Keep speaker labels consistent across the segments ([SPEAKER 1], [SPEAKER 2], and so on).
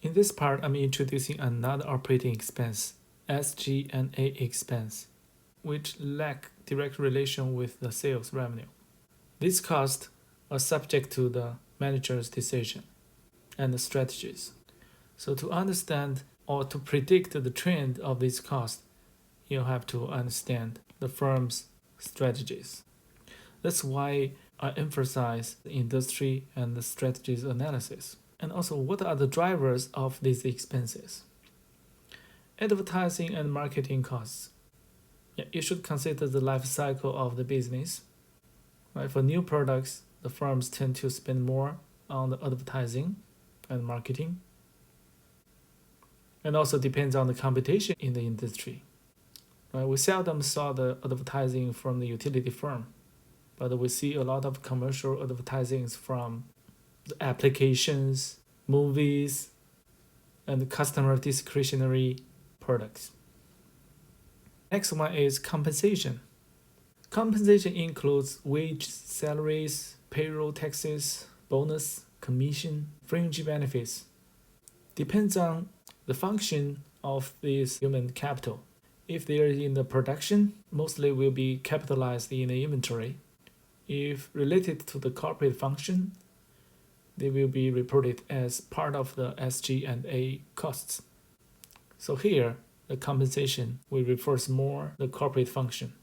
[SPEAKER 1] In this part, I'm introducing another operating expense, SG&A expense, which lack direct relation with the sales revenue. These costs are subject to the manager's decision and the strategies. So to understand or to predict the trend of these costs, you have to understand the firm's strategies. That's why I emphasize the industry and the strategies analysis. And also, what are the drivers of these expenses? Advertising and marketing costs. You should consider the life cycle of the business. Right? For new products, the firms tend to spend more on the advertising and marketing. And also depends on the competition in the industry. Right? We seldom saw the advertising from the utility firm, but we see a lot of commercial advertisings from the applications, movies, and customer discretionary products. Next one is compensation. Compensation includes wage, salaries, payroll taxes, bonus, commission, fringe benefits. Depends on the function of this human capital. If they are in the production, mostly will be capitalized in the inventory. If related to the corporate function, they will be reported as part of the SG&A costs. So here, the compensation will refers more the corporate function.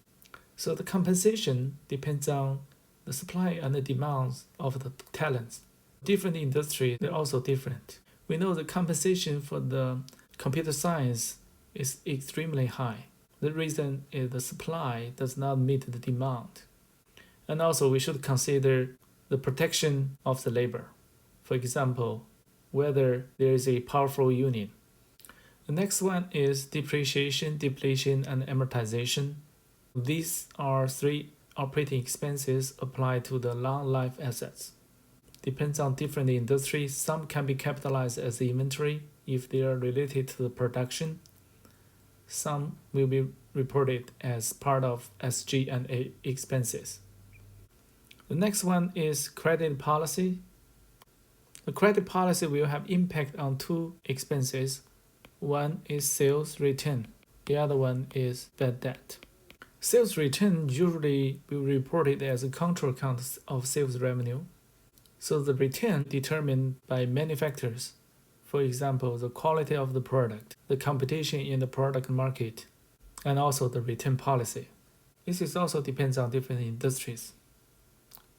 [SPEAKER 1] So the compensation depends on the supply and the demands of the talents. Different industries, they're also different. We know the compensation for the computer science is extremely high. The reason is the supply does not meet the demand. And also we should consider the protection of the labor. For example, whether there is a powerful union. The next one is depreciation, depletion, and amortization. These are three operating expenses applied to the long life assets. Depends on different industries. Some can be capitalized as inventory if they are related to the production. Some will be reported as part of SG&A expenses. The next one is credit policy. The credit policy will have impact on two expenses. One is sales return. The other one is bad debt. Sales return usually will be reported as a control account of sales revenue. So the return determined by many factors. For example, the quality of the product, the competition in the product market, and also the return policy. This is also depends on different industries.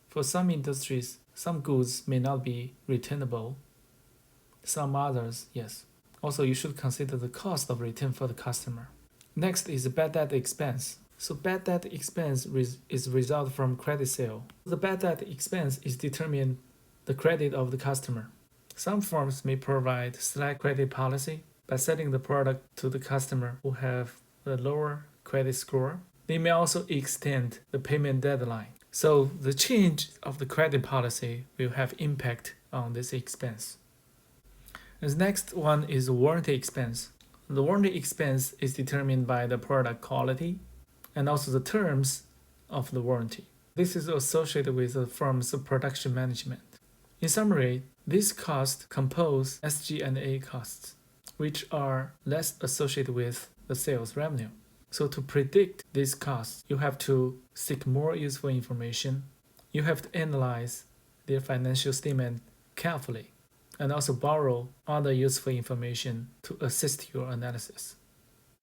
[SPEAKER 1] For some industries, some goods may not be returnable. Some others, yes. Also, you should consider the cost of return for the customer. Next is bad debt expense. So bad debt expense is result from credit sale. The bad debt expense is determined the credit of the customer. Some firms may provide select credit policy by selling the product to the customer who have a lower credit score. They may also extend the payment deadline. So the change of the credit policy will have impact on this expense. The next one is warranty expense. The warranty expense is determined by the product quality and also the terms of the warranty. This is associated with the firm's production management. In summary, these costs compose SG&A costs, which are less associated with the sales revenue. So to predict these costs, you have to seek more useful information. You have to analyze their financial statement carefully and also borrow other useful information to assist your analysis.